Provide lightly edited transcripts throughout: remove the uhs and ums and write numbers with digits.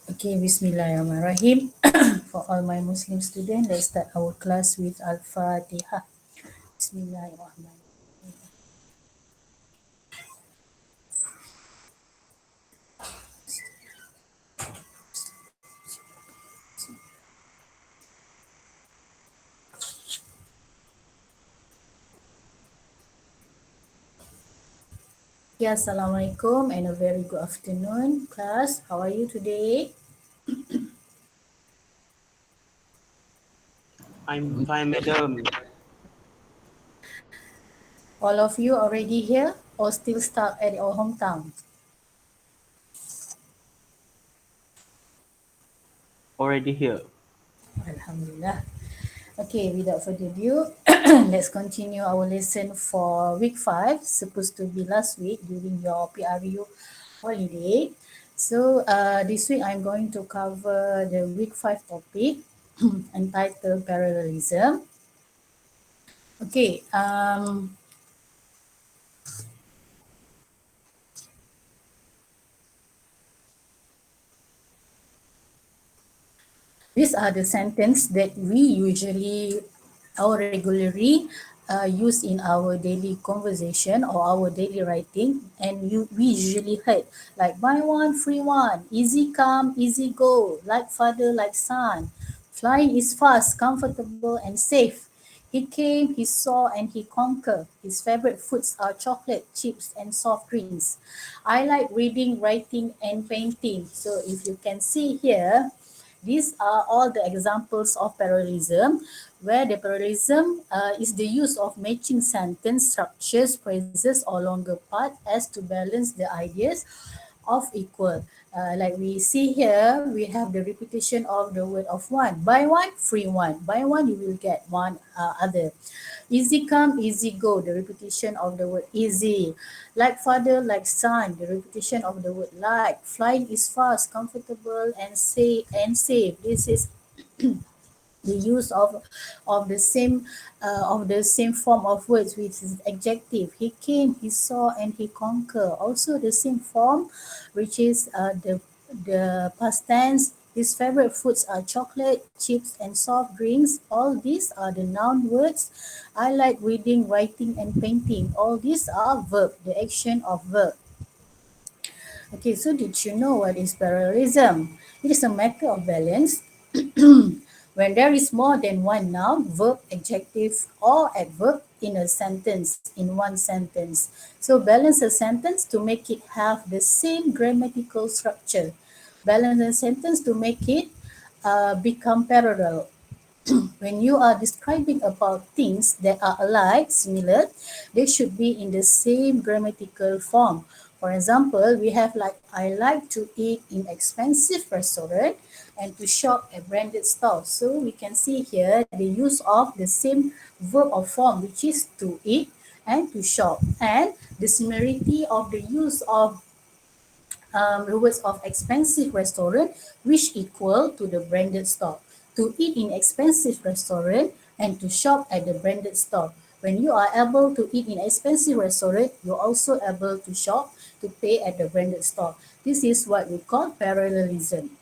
Okay, Bismillahirrahmanirrahim. For all my Muslim students, let's start our class with Al-Fatiha. Bismillahirrahmanirrahim. Okay, Assalamualaikum and a very good afternoon, class. How are you today? I'm fine, madam. All of you already here or still stuck at your hometown? Already here. Alhamdulillah. Okay, without further ado, let's continue our lesson for week 5, supposed to be last week during your PRU holiday. So this week I'm going to cover the week 5 topic entitled Parallelism. Okay, these are the sentences that we usually or regularly use in our daily conversation or our daily writing, and we usually heard like buy one free one, easy come easy go, like father like son, flying is fast, comfortable and safe. He came, he saw, and he conquered. His favorite foods are chocolate, chips, and soft drinks. I like reading, writing, and painting. So if you can see here, these are all the examples of parallelism, where the parallelism is the use of matching sentence structures, phrases, or longer part as to balance the ideas of equal. Like we see here, we have the repetition of the word of one. Buy one, free one. Buy one, you will get one other. Easy come, easy go, the repetition of the word easy. Like father, like son, the repetition of the word like. Flying is fast, comfortable, and safe. This is the use of the same form of words with his adjective. He came, he saw, and he conquered. Also the same form, which is the past tense. His favorite foods are chocolate, chips, and soft drinks. All these are the noun words. I like reading, writing, and painting. All these are verb, the action of verb. Okay, so did you know what is parallelism? It is a matter of balance when there is more than one noun, verb, adjective, or adverb in a sentence, in one sentence. So balance a sentence to make it have the same grammatical structure. Balance a sentence to make it become parallel. When you are describing about things that are alike, similar, they should be in the same grammatical form. For example, we have like I like to eat in expensive restaurant and to shop at branded stores. So we can see here the use of the same verb or form, which is to eat and to shop, and the similarity of the use of the words of expensive restaurant, which equal to the branded store. To eat in expensive restaurant and to shop at the branded store. When you are able to eat in expensive restaurant, you're also able to shop, to pay at the branded store. This is what we call parallelism.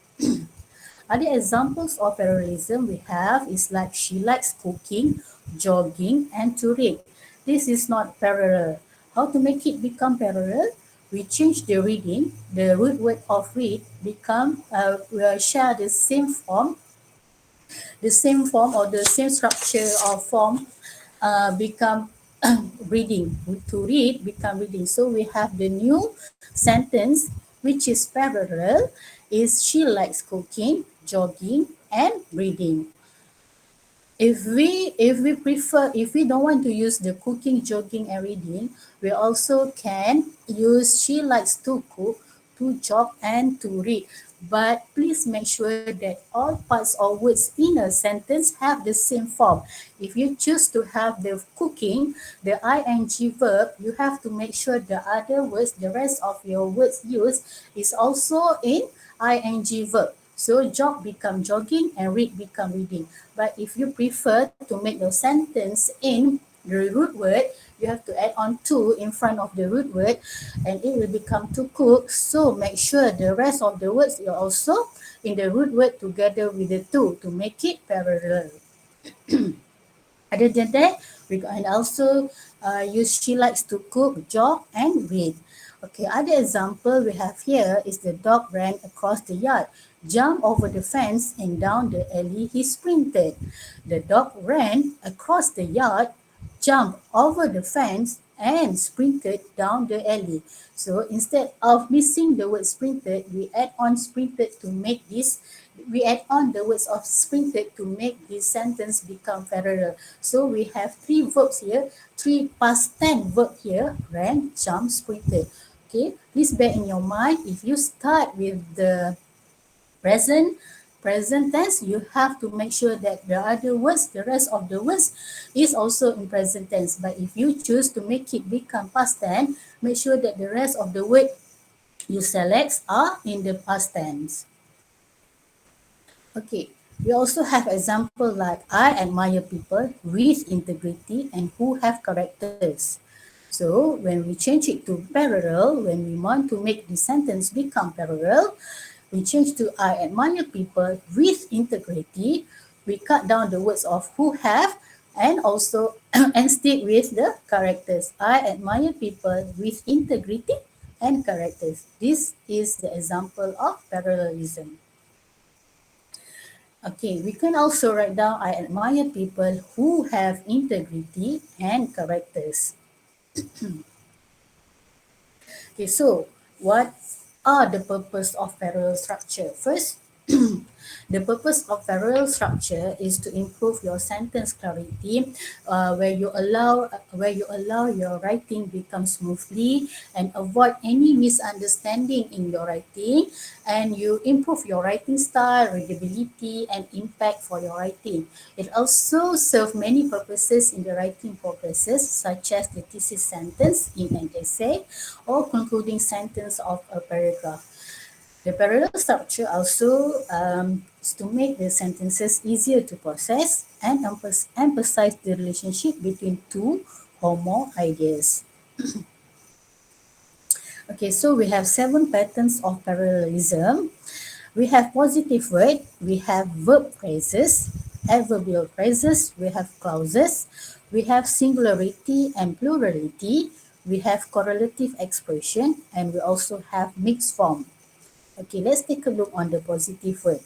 Other examples of parallelism we have is like she likes cooking, jogging, and to read. This is not parallel. How to make it become parallel? We change the reading, the root word of read become will share the same form or the same structure or form become reading. To read become reading. So we have the new sentence which is parallel is she likes cooking, jogging, and reading. If we don't want to use the cooking, jogging, and reading, we also can use she likes to cook, to jog, and to read. But please make sure that all parts or words in a sentence have the same form. If you choose to have the cooking, the ing verb, you have to make sure the other words, the rest of your words used is also in ing verb. So jog become jogging and read become reading. But if you prefer to make your sentence in the root word, you have to add on to in front of the root word, and it will become to cook. So make sure the rest of the words are also in the root word together with the to make it parallel. Other than that, we can also use she likes to cook, jog, and read. Okay, other example we have here is the dog ran across the yard, jumped over the fence, and down the alley he sprinted. The dog ran across the yard, jumped over the fence, and sprinted down the alley. So instead of missing the word sprinted, we add on sprinted to make this we add on the words of sprinted to make this sentence become parallel. So we have three verbs here, three past tense verb here, ran, jump, sprinted. Okay, please bear in your mind, if you start with the present present tense, you have to make sure that the other words, the rest of the words is also in present tense. But if you choose to make it become past tense, make sure that the rest of the word you select are in the past tense. Okay, we also have example like I admire people with integrity and who have characters. So when we change it to parallel, when we want to make the sentence become parallel, we change to I admire people with integrity. We cut down the words of who have and also and stick with the characters. I admire people with integrity and characters. This is the example of parallelism. Okay, we can also write down I admire people who have integrity and characters. Okay, so what are the purpose of parallel structure? First, the purpose of parallel structure is to improve your sentence clarity, where you allow your writing become smoothly and avoid any misunderstanding in your writing, and you improve your writing style, readability, and impact for your writing. It also serves many purposes in the writing progresses, such as the thesis sentence in an essay or concluding sentence of a paragraph. The parallel structure also is to make the sentences easier to process and emphasize the relationship between two or more ideas. Okay, so we have 7 patterns of parallelism. We have positive word, we have verb phrases, adverbial phrases, we have clauses, we have singularity and plurality, we have correlative expression, and we also have mixed form. Okay, let's take a look on the positive word.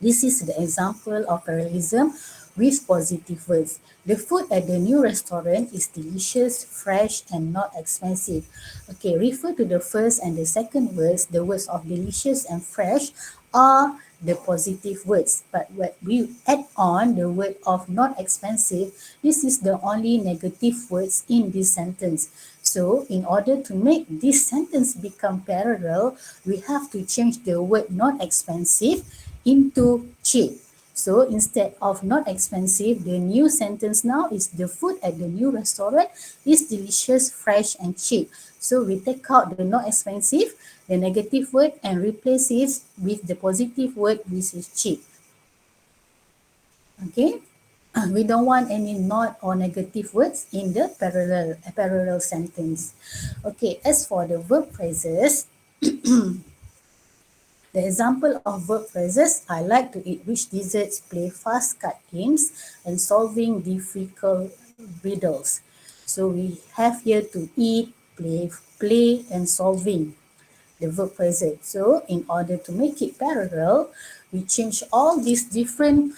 This is the example of parallelism with positive words. The food at the new restaurant is delicious, fresh, and not expensive. Okay, refer to the first and the second words. The words of delicious and fresh are the positive words. But when we add on the word of not expensive, this is the only negative words in this sentence. So in order to make this sentence become parallel, we have to change the word not expensive into cheap. So instead of not expensive, the new sentence now is the food at the new restaurant is delicious, fresh, and cheap. So we take out the not expensive, the negative word, and replace it with the positive word, which is cheap. Okay? We don't want any not or negative words in the parallel sentence. Okay, as for the verb phrases, the example of verb phrases, I like to eat rich desserts, play fast card games, and solving difficult riddles. So we have here to eat, play, and solving the verb phrasal. So in order to make it parallel, we change all these different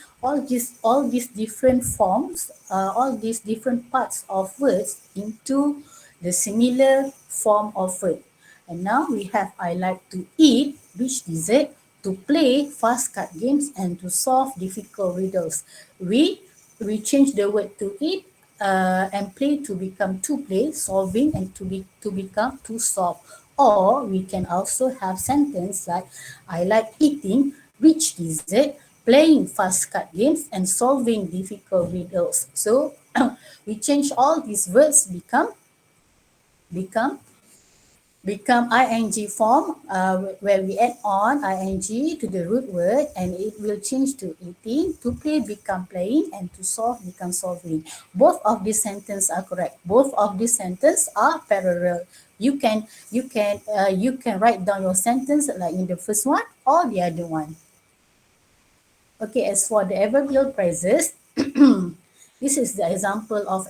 forms, all these different parts of words into the similar form of word. And now we have I like to eat, rich dessert, to play fast card games, and to solve difficult riddles. We change the word to eat and play to become to play, solving, and to become to solve. Or we can also have sentence like I like eating rich dessert, playing fast card games, and solving difficult riddles. So we change all these words become become ing form, where we add on ing to the root word, and it will change to eating. To play become playing, and to solve become solving. Both of these sentences are correct. Both of these sentences are parallel. You can write down your sentence like in the first one or the other one. Okay, as for the adverbial phrases, this is the example of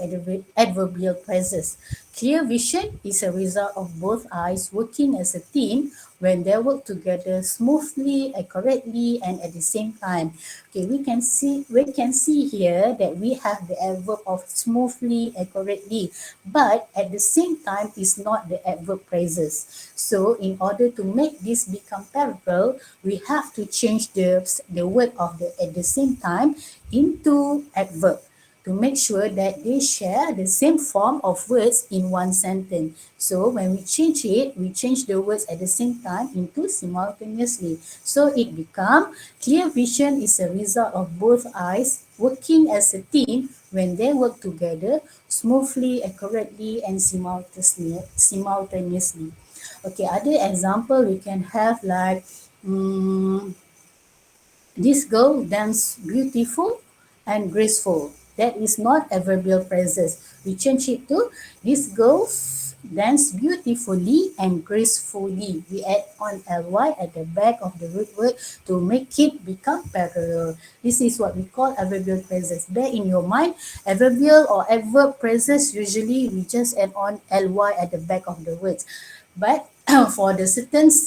adverbial phrases. Clear vision is a result of both eyes working as a team when they work together smoothly, accurately, and at the same time. Okay, we can see here that we have the adverb of smoothly, accurately, but at the same time is not the adverb phrases. So in order to make this become parallel, we have to change the word of the at the same time into adverb to make sure that they share the same form of words in one sentence. So when we change it, we change the words at the same time into simultaneously. So it become clear vision is a result of both eyes working as a team when they work together smoothly, accurately, and simultaneously. Okay, other example we can have like mm, this girl dance beautiful and graceful. That is not adverbial phrases. We change it to this girl dance beautifully and gracefully. We add on ly at the back of the root word to make it become parallel. This is what we call adverbial phrases. Bear in your mind, adverbial or adverb phrases usually we just add on ly at the back of the words. But for the certain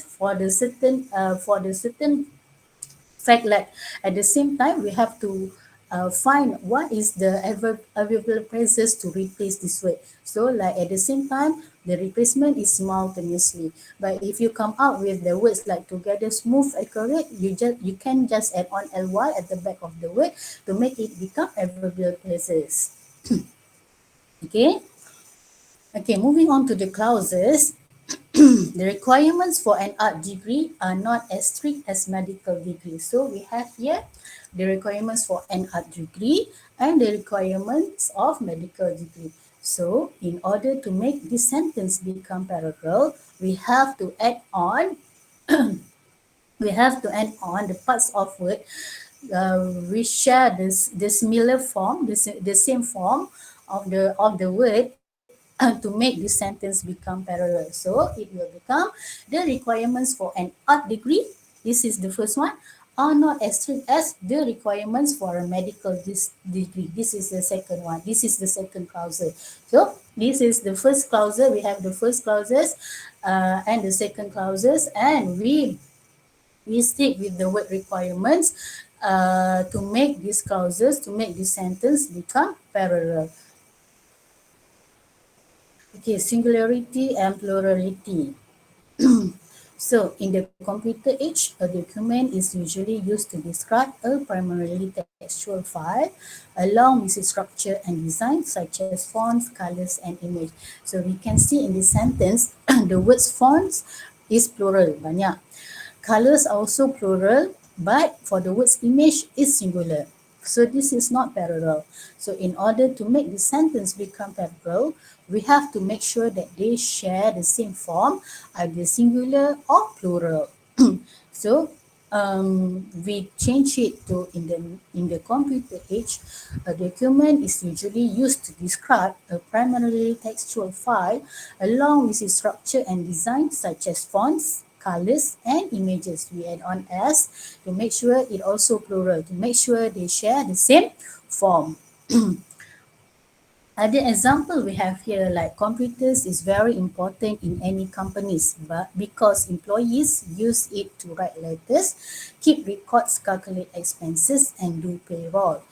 fact that at the same time we have to find what is the available phrases to replace this word. So like at the same time the replacement is simultaneously, but if you come out with the words like together, smooth, accurate, you can just add on ly at the back of the word to make it become adverbial phrases. Okay. Okay, moving on to the clauses. The requirements for an art degree are not as strict as medical degree. So we have here the requirements for an art degree and the requirements of medical degree. So in order to make this sentence become parallel, we have to add on the parts of word we share the similar form, the same form of the word to make this sentence become parallel. So it will become the requirements for an art degree. This is the first one. Are not as strict as the requirements for a medical degree. This is the second one. This is the second clause. So this is the first clause. We have the first clauses and the second clauses, and we stick with the word requirements to make these clauses, to make this sentence become parallel. Okay, singularity and plurality. So, in the computer age, a document is usually used to describe a primarily textual file along with its structure and design such as fonts, colors, and image. So, we can see in this sentence, the words fonts is plural, banyak. Colors are also plural, but for the words image is singular. So this is not parallel. So in order to make the sentence become parallel, we have to make sure that they share the same form, either singular or plural. So we change it to in the computer age, a document is usually used to describe a primarily textual file along with its structure and design such as fonts, colors, and images. We add on s to make sure it also plural, to make sure they share the same form. Other example we have here like computers is very important in any companies, but because employees use it to write letters, keep records, calculate expenses, and do payroll.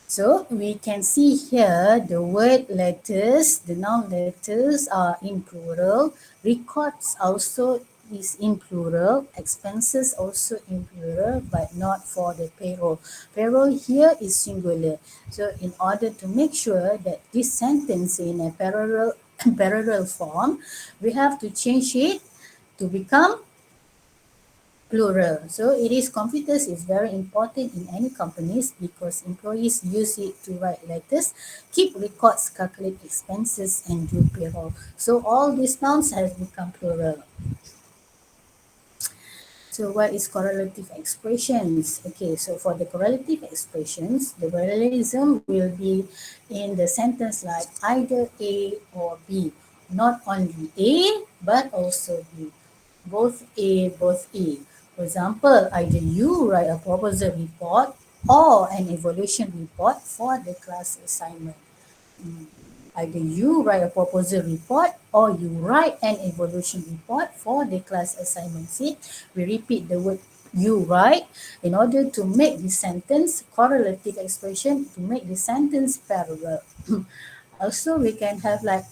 So we can see here the word letters, the noun letters are in plural, records also is in plural, expenses also in plural, but not for the payroll. Payroll here is singular. So in order to make sure that this sentence in a parallel parallel form, we have to change it to become plural. So it is computers is very important in any companies because employees use it to write letters, keep records, calculate expenses, and do payroll. So all these nouns has become plural. So what is correlative expressions? Okay, so for the correlative expressions, the parallelism will be in the sentence like either A or B. Not only A, but also B. Both A, both A. For example, either you write a proposal report or an evaluation report for the class assignment. Mm. Either you write a proposal report or you write an evaluation report for the class assignment. See, we repeat the word you write in order to make the sentence correlative expression, to make the sentence parallel. Also, we can have like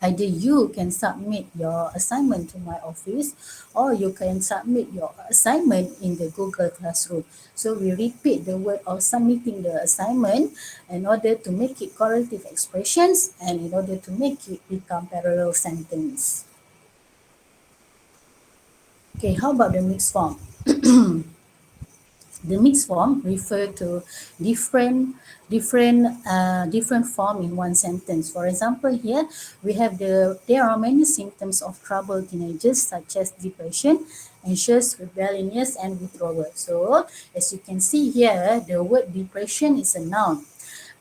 either you can submit your assignment to my office or you can submit your assignment in the Google Classroom. So we repeat the word of submitting the assignment in order to make it correlative expressions and in order to make it become parallel sentence. Okay, how about the mixed form? The mixed form refer to different form in one sentence. For example, here we have there are many symptoms of troubled teenagers such as depression, anxious, rebellious, and withdrawal. So as you can see here, the word depression is a noun,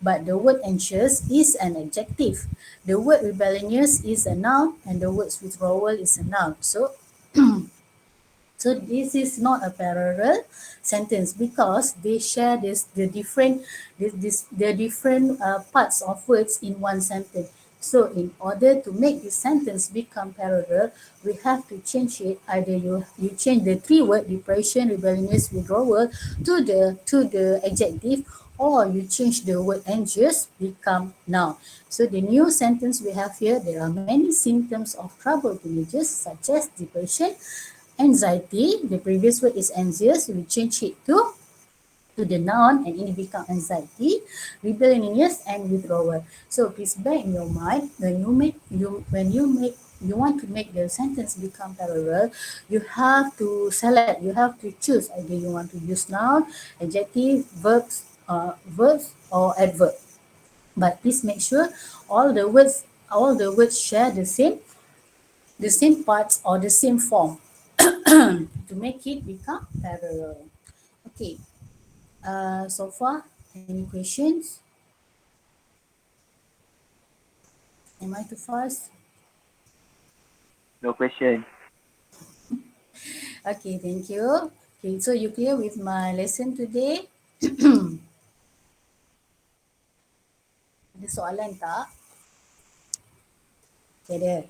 but the word anxious is an adjective. The word rebellious is a noun, and the word withdrawal is a noun. So this is not a parallel sentence because they share the different parts of words in one sentence. So in order to make this sentence become parallel, we have to change it. Either you change the three word depression, rebellious, withdrawal to the adjective, or you change the word anxious become noun. So the new sentence we have here, there are many symptoms of troubled teenagers such as depression, anxiety. The previous word is anxious. We change it to the noun and it become anxiety, rebellious, and withdrawal. So please bear in your mind when you want to make the sentence become parallel, you have to select, you have to choose either you want to use noun, adjective, verbs or adverb. But please make sure all the words share the same parts or the same form to make it become parallel. Okay, so far, any questions? Am I too fast? No question. Okay, thank you. Okay, so you clear with my lesson today? Ada soalan tak? Ada.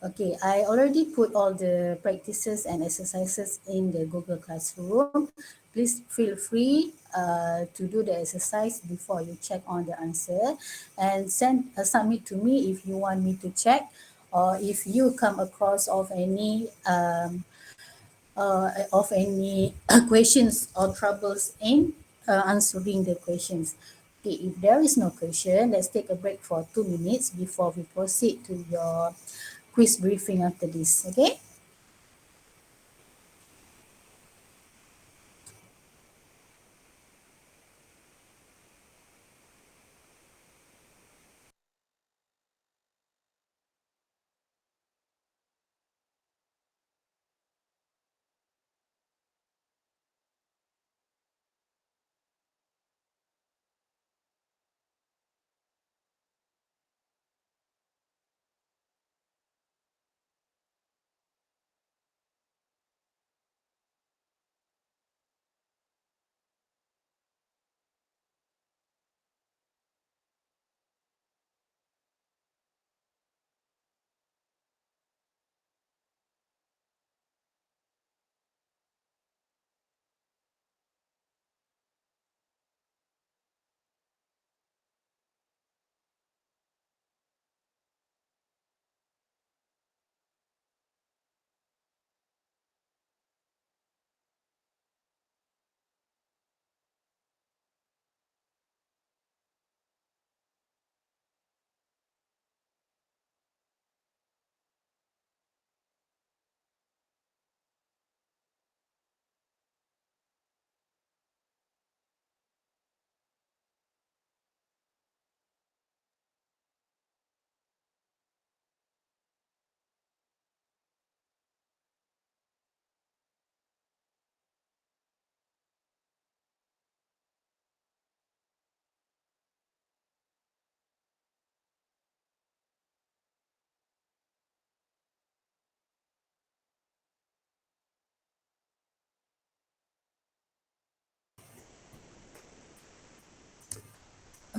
Okay, I already put all the practices and exercises in the Google Classroom. Please feel free to do the exercise before you check on the answer and submit to me if you want me to check or if you come across of any questions or troubles in answering the questions. Okay, if there is no question, let's take a break for 2 minutes before we proceed to your quiz briefing after this. Okay.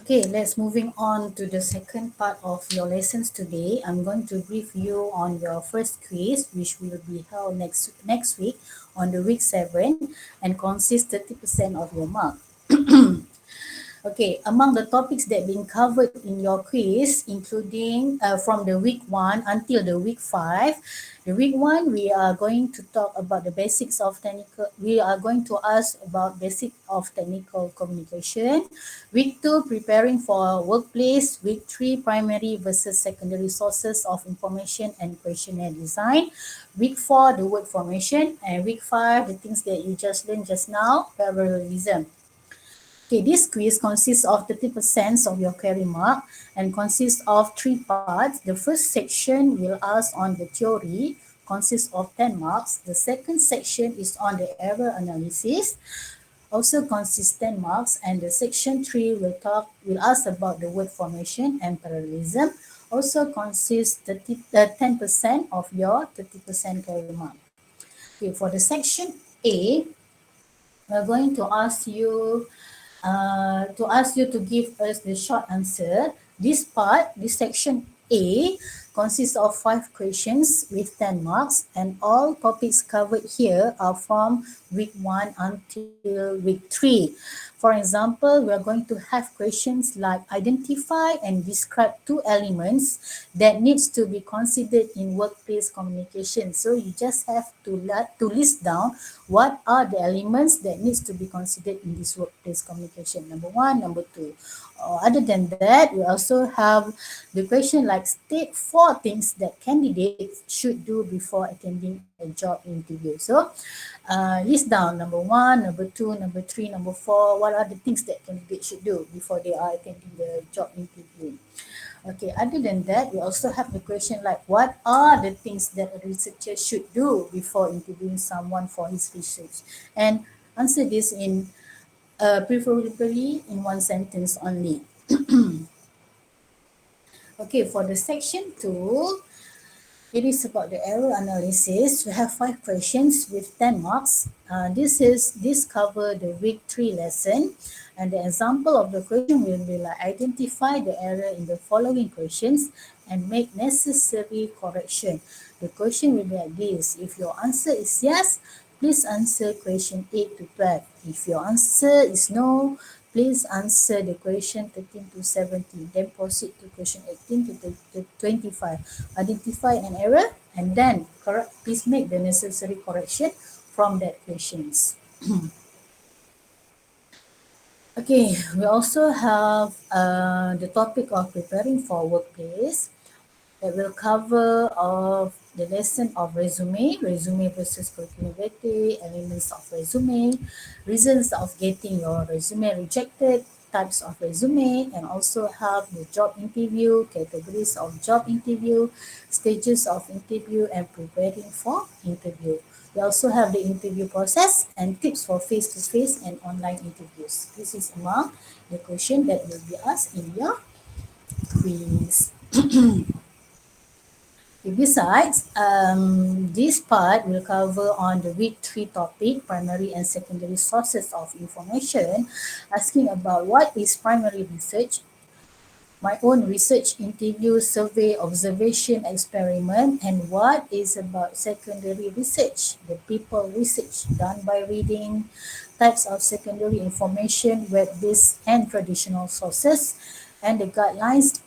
Okay, let's moving on to the second part of your lessons today. I'm going to brief you on your first quiz, which will be held next week on the week 7 and consists 30% of your mark. Okay, among the topics that being covered in your quiz, including from the week 1 until the week 5, the week 1 we are going to talk about the basics of technical, we are going to ask about basic of technical communication. Week 2, preparing for workplace. Week 3, primary versus secondary sources of information and questionnaire design. Week 4, the word formation. And week 5, the things that you just learned just now, parallelism. Okay, this quiz consists of 30% of your query mark and consists of three parts. The first section will ask on the theory, consists of 10 marks. The second section is on the error analysis, also consists 10 marks. And the section 3 will ask about the word formation and parallelism, also consists 10% of your 30% query mark. Okay, for the section A, we're going to ask you to give us the short answer. This section A, consists of 5 questions with 10 marks, and all topics covered here are from week 1 until week 3. For example, we are going to have questions like identify and describe 2 elements that needs to be considered in workplace communication. So you just have to list down what are the elements that needs to be considered in this workplace communication. Number 1, number 2. Other than that, we also have the question like state 4 things that candidates should do before attending a job interview. So list down number 1, number 2, number 3, number 4. What are the things that candidates should do before they are attending the job interview? Okay, other than that, we also have the question like what are the things that a researcher should do before interviewing someone for his research? And answer this in preferably in one sentence only. Okay, for the section 2, it is about the error analysis. We have 5 questions with 10 marks. This cover the week 3 lesson, and the example of the question will be like identify the error in the following questions and make necessary correction. The question will be like this: if your answer is yes, please answer question 8 to 12. If your answer is no, please answer the question 13 to 17. Then proceed to question 18 to 25. Identify an error and then please make the necessary correction from that questions. Okay, we also have the topic of preparing for workplace. That will cover of the lesson of resume versus curriculum, elements of resume, reasons of getting your resume rejected, types of resume, and also have the job interview, categories of job interview, stages of interview, and preparing for interview. We also have the interview process and tips for face-to-face and online interviews. This is among the question that will be asked in your quiz. Besides, this part will cover on the week 3 topic, primary and secondary sources of information, asking about what is primary research, my own research, interview, survey, observation, experiment, and what is about secondary research, the people research done by reading, types of secondary information, web-based and traditional sources, and the guidelines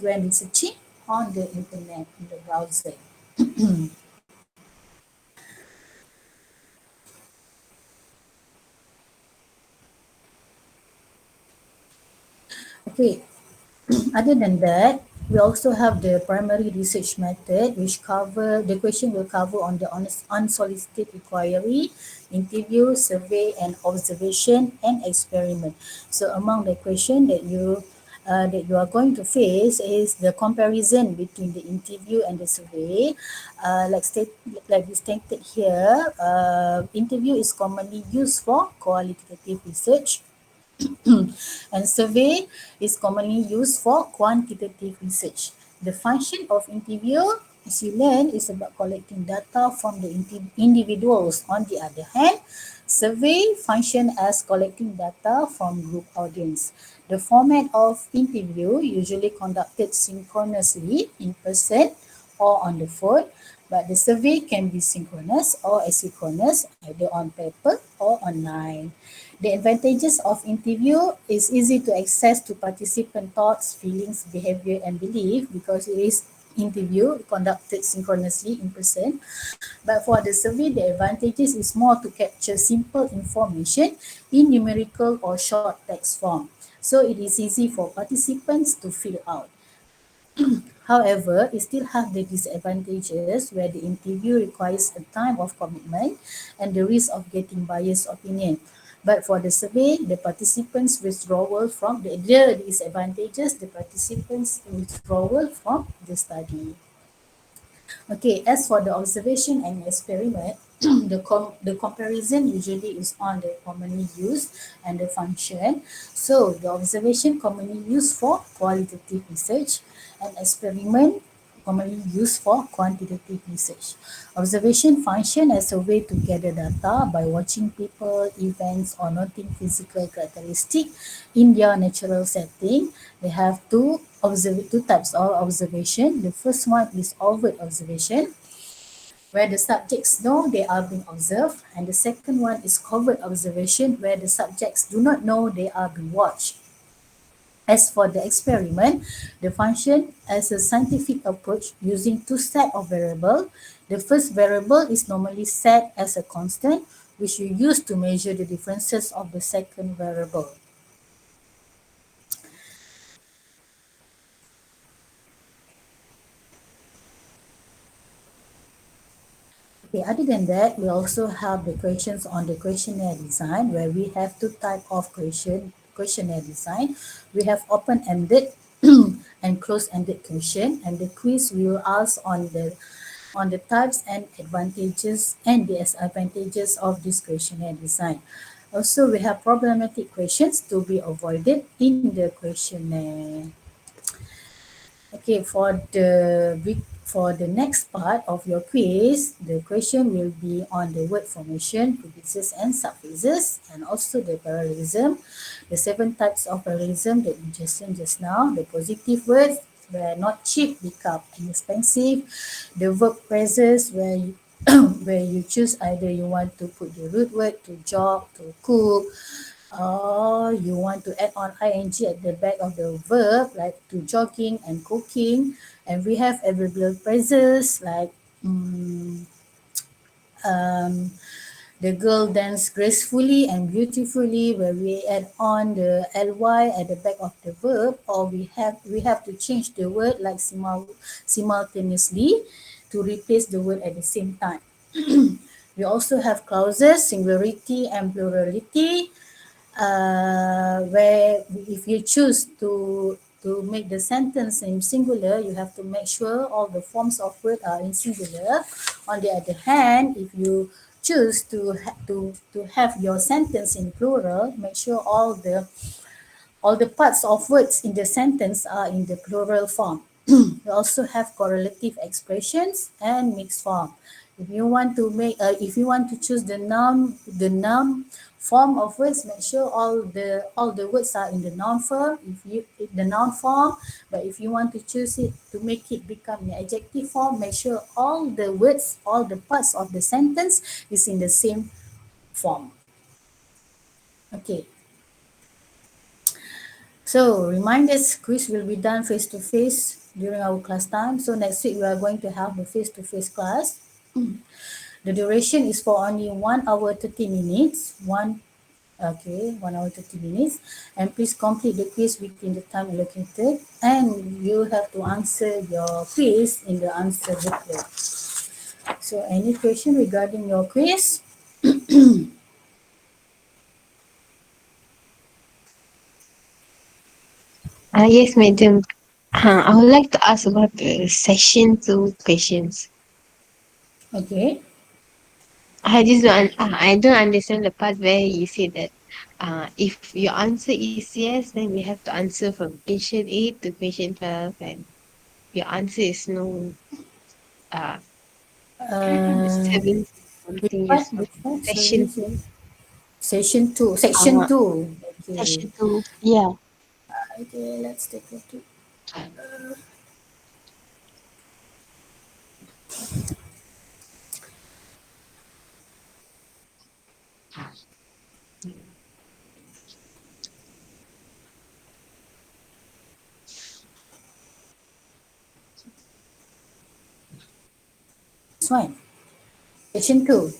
when researching on the internet in the browser. Okay, other than that, we also have the primary research method, which cover the question will cover on the unsolicited inquiry, interview, survey, and observation and experiment. So among the question that you are going to face is the comparison between the interview and the survey. Like we stated here, interview is commonly used for qualitative research, and survey is commonly used for quantitative research. The function of interview as you learn, is about collecting data from the individuals. On the other hand, survey function as collecting data from group audience. The format of interview usually conducted synchronously in person or on the phone, but the survey can be synchronous or asynchronous, either on paper or online. The advantages of interview is easy to access to participant thoughts, feelings, behavior, and belief because it is interview conducted synchronously in person. But for the survey, the advantages is more to capture simple information in numerical or short text form. So it is easy for participants to fill out. However, it still have the disadvantages where the interview requires a time of commitment and the risk of getting biased opinion. But for the survey, the participants withdrawal from the disadvantages, the participants withdrawal from the study. Okay, as for the observation and experiment, the comparison usually is on the commonly used and the function. So the observation commonly used for qualitative research and experiment commonly used for quantitative research. Observation function as a way to gather data by watching people, events, or noting physical characteristics in their natural setting. They have two types of observation. The first one is overt observation, where the subjects know they are being observed, and the second one is covert observation, where the subjects do not know they are being watched. As for the experiment, the function as a scientific approach using two set of variable. The first variable is normally set as a constant, which you use to measure the differences of the second variable. Okay, other than that, we also have the questions on the questionnaire design where we have two type of questionnaire design. We have open-ended and closed-ended question, and the quiz will ask on the types and advantages and disadvantages of this questionnaire design. Also, we have problematic questions to be avoided in the questionnaire. Okay, for the next part of your quiz, the question will be on the word formation, prefixes and suffixes, and also the parallelism, the seven types of parallelism that we just learned just now, the positive words where not cheap become inexpensive, the verb phrases where you, where you choose either you want to put the root word to jog, to cook, or you want to add on ing at the back of the verb like to jogging and cooking. And we have adverbial phrases like mm, um, the girl danced gracefully and beautifully, where we add on the ly at the back of the verb, or we have to change the word like simultaneously to replace the word at the same time. We also have clauses, singularity and plurality, where if you choose to make the sentence in singular, you have to make sure all the forms of word are in singular. On the other hand, if you choose to have your sentence in plural, make sure all the parts of words in the sentence are in the plural form. We also have correlative expressions and mixed form. If you want to choose the noun form of words, make sure all the words are in the noun form. The noun form, but if you want to choose it to make it become the adjective form, make sure all the words, all the parts of the sentence is in the same form. Okay. So reminders quiz will be done face to face during our class time. So next week we are going to have the face to face class. The duration is for only 1 hour 30 minutes. 1 hour 30 minutes. And please complete the quiz within the time allocated. And you have to answer your quiz in the answer booklet. So any question regarding your quiz? Yes, madam. I would like to ask about the session two questions. Okay. I don't understand the part where you say that if your answer is yes, then we have to answer from question 8 to question 12, and your answer is no. uh Uh, 70 which something part? years old. Which part? Session Sorry, two. sorry. Session two. Section Uh, two. Okay. session two. Yeah. Okay, let's take a look. This one. Section two.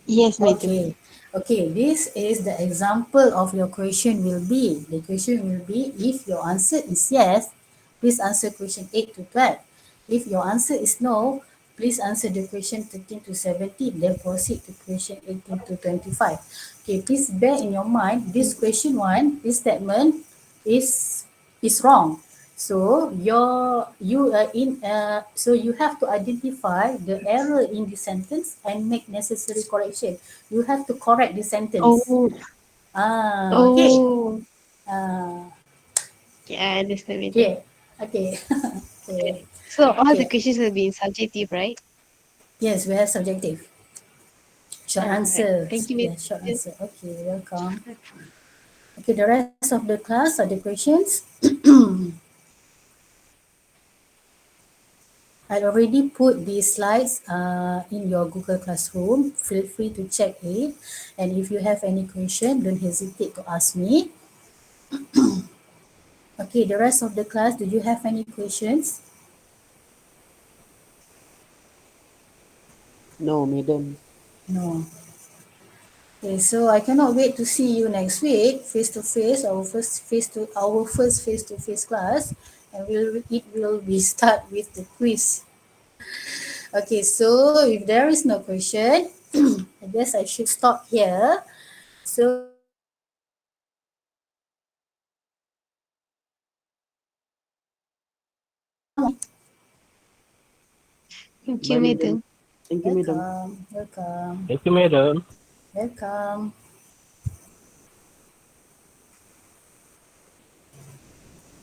Yes, madam. Okay. Okay, this is the example of your question will be. The question will be if your answer is yes, please answer question 8 to 12. If your answer is no, please answer the question 13 to 17, then proceed to question 18 to 25. Okay, please bear in your mind this question one, this statement is is wrong. So you have to identify the error in the sentence and make necessary correction. You have to correct the sentence. Oh, Okay. oh. Ah, Yeah, I understand, madam. okay. Okay. Okay. So all the Okay. questions will be in subjective, right? Yes, we have subjective. Short Alright. answer. Thank you, Yes, short madam. answer. Okay, welcome. Okay, the rest of the class are the questions. I already put these slides in your Google Classroom. Feel free to check it. And if you have any question, don't hesitate to ask me. Okay, the rest of the class, do you have any questions? No, madam. No. Okay, so I cannot wait to see you next week, face to face, our first face to face class, and it will be start with the quiz. Okay, so if there is no question, I guess I should stop here. So Thank you, Bye, madam. madam. Thank you, madam. welcome, welcome, Thank you, madam. welcome.